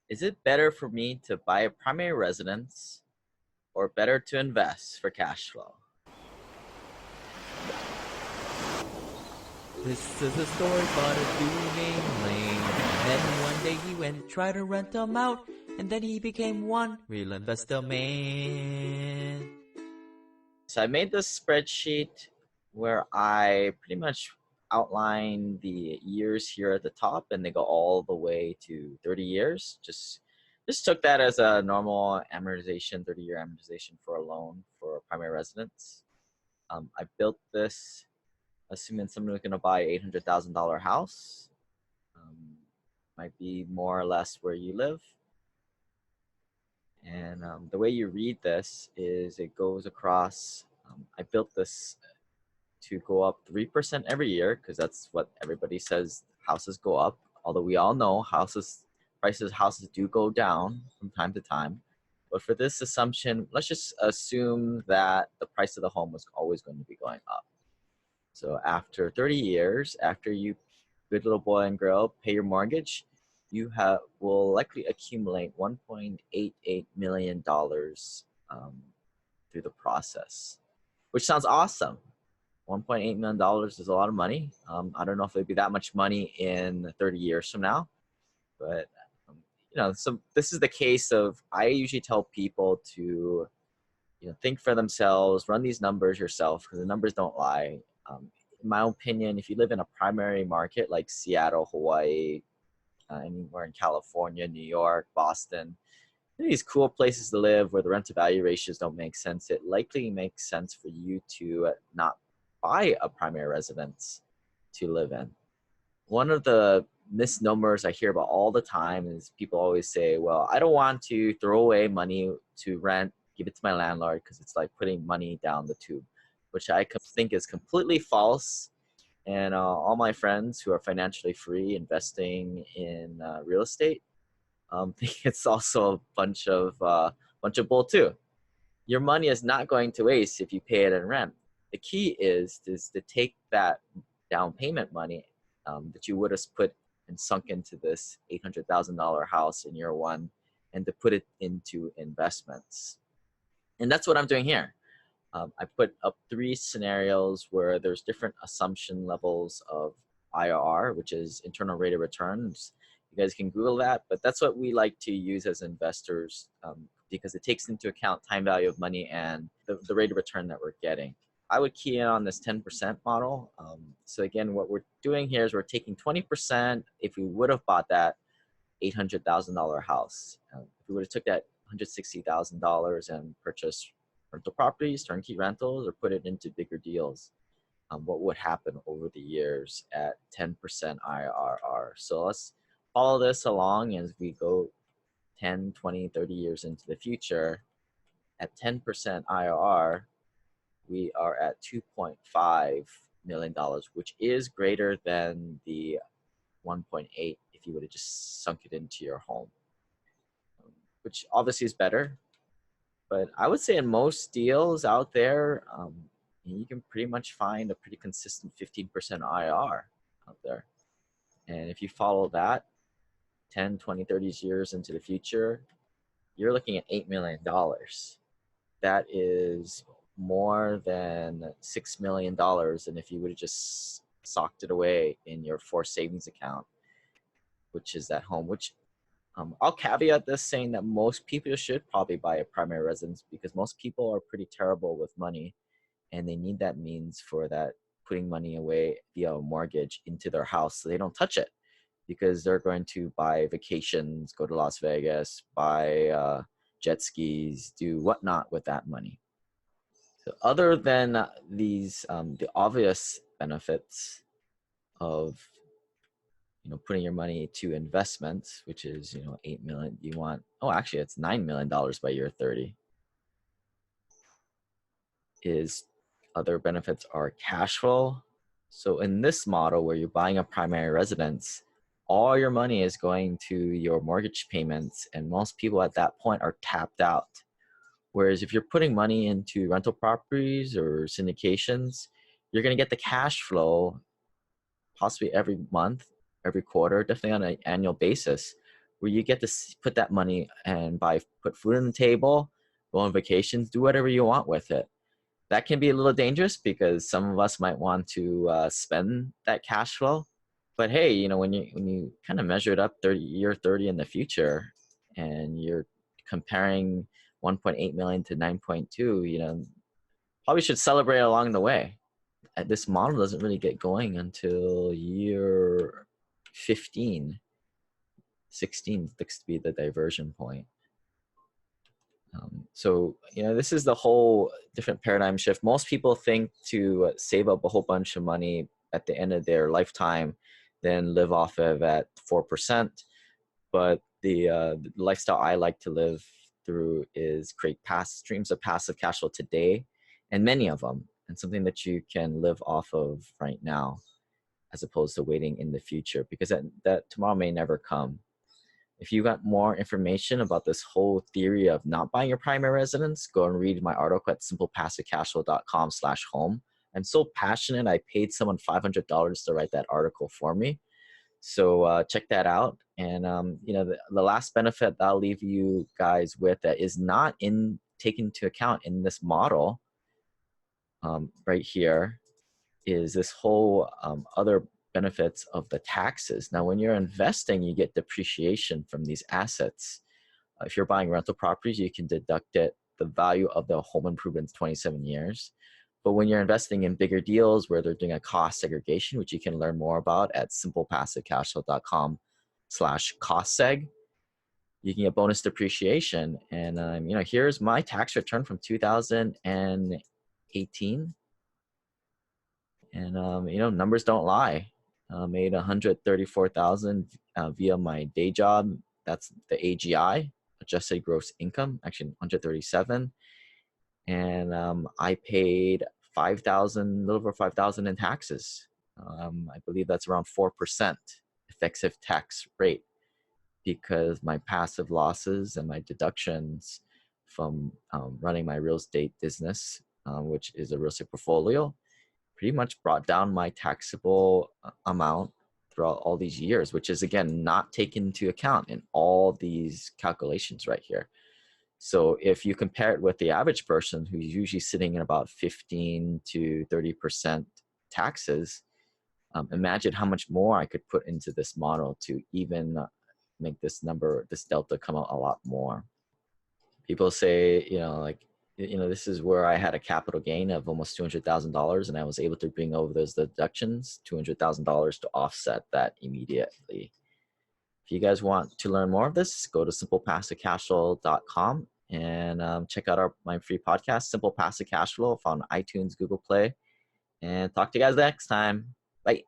Is it better for me to buy a primary residence or better to invest for cash flow? This is a story about a dude named Lane. And then one day he went and tried to rent them out, and then he became one real investor man. So I made this spreadsheet where I pretty much outline the years here at the top, and they go all the way to 30 years. Just took that as a normal amortization, 30-year amortization for a loan for a primary residence. I built this assuming someone was going to buy $800,000 house. Might be more or less where you live. And the way you read this is it goes across. I built this to go up 3% every year because that's what everybody says houses go up. Although we all know houses do go down from time to time. But for this assumption, let's just assume that the price of the home was always going to be going up. So after 30 years, after you, good little boy and girl, pay your mortgage, you will likely accumulate $1.88 million through the process, which sounds awesome. $1.8 million is a lot of money. I don't know if it'd be that much money in 30 years from now, but so this is the case of, I usually tell people to, think for themselves, run these numbers yourself because the numbers don't lie. In my opinion, if you live in a primary market like Seattle, Hawaii, anywhere in California, New York, Boston, these cool places to live where the rent to value ratios don't make sense, it likely makes sense for you to not buy a primary residence to live in. One of the misnomers I hear about all the time is people always say, well, I don't want to throw away money to rent, give it to my landlord because it's like putting money down the tube, which I think is completely false. And all my friends who are financially free investing in real estate think it's also a bunch of bull too. Your money is not going to waste if you pay it in rent. The key is to take that down payment money that you would have put and sunk into this $800,000 house in year one and to put it into investments. And that's what I'm doing here. I put up 3 scenarios where there's different assumption levels of IRR, which is internal rate of returns. You guys can Google that, but that's what we like to use as investors because it takes into account time value of money and the rate of return that we're getting. I would key in on this 10% model. So again, what we're doing here is we're taking 20% if we would have bought that $800,000 house. If we would have took that $160,000 and purchased rental properties, turnkey rentals, or put it into bigger deals, what would happen over the years at 10% IRR. So let's follow this along as we go 10, 20, 30 years into the future. At 10% IRR, we are at $2.5 million, which is greater than the 1.8 if you would have just sunk it into your home, which obviously is better. But I would say in most deals out there, you can pretty much find a pretty consistent 15% IRR out there. And if you follow that 10, 20, 30 years into the future, you're looking at $8 million. That is more than $6 million than if you would have just socked it away in your forced savings account, which is at home, which I'll caveat this saying that most people should probably buy a primary residence because most people are pretty terrible with money and they need that means for that putting money away via a mortgage into their house so they don't touch it because they're going to buy vacations, go to Las Vegas, buy jet skis, do whatnot with that money. So other than these, the obvious benefits of putting your money to investments, which is, $8 million, actually it's $9 million by year 30, is other benefits are cash flow. So in this model where you're buying a primary residence, all your money is going to your mortgage payments, and most people at that point are tapped out. Whereas if you're putting money into rental properties or syndications, you're going to get the cash flow possibly every month, every quarter, definitely on an annual basis. where you get to put that money and put food on the table, go on vacations, do whatever you want with it. That can be a little dangerous because some of us might want to spend that cash flow. But hey, you know, when you kind of measure it up year 30 in the future, and you're comparing 1.8 million to 9.2, you know, probably should celebrate along the way. This model doesn't really get going until year 15, 16 looks to be the diversion point. So, you know, this is the whole different paradigm shift. Most people think to save up a whole bunch of money at the end of their lifetime, then live off of at 4%. But the lifestyle I like to live through is create streams of passive cash flow today, and many of them, and something that you can live off of right now, as opposed to waiting in the future, because that tomorrow may never come. If you got more information about this whole theory of not buying your primary residence, go and read my article at simplepassivecashflow.com/home. I'm so passionate, I paid someone $500 to write that article for me. So check that out. And you know, the last benefit that I'll leave you guys with that is not taken into account in this model right here is this whole other benefits of the taxes. Now, when you're investing, you get depreciation from these assets. If you're buying rental properties, you can deduct the value of the home improvement in 27 years. But when you're investing in bigger deals where they're doing a cost segregation, which you can learn more about at simplepassivecashflow.com/cost-seg, you can get bonus depreciation. And you know, here's my tax return from 2018. And you know, numbers don't lie. Made 134,000 via my day job. That's the AGI, adjusted gross income, actually 137. And I paid 5,000, a little over 5,000 in taxes. I believe that's around 4% effective tax rate, because my passive losses and my deductions from running my real estate business, which is a real estate portfolio, pretty much brought down my taxable amount throughout all these years, which is, again, not taken into account in all these calculations right here. So if you compare it with the average person who's usually sitting in about 15 to 30% taxes, imagine how much more I could put into this model to even make this delta come out a lot more. People say, you know, like, you know, this is where I had a capital gain of almost $200,000, and I was able to bring over those deductions, $200,000, to offset that immediately. If you guys want to learn more of this, go to simplepassivecashflow.com and check out my free podcast, Simple Passive Cashflow, on iTunes, Google Play, and talk to you guys next time. Bye.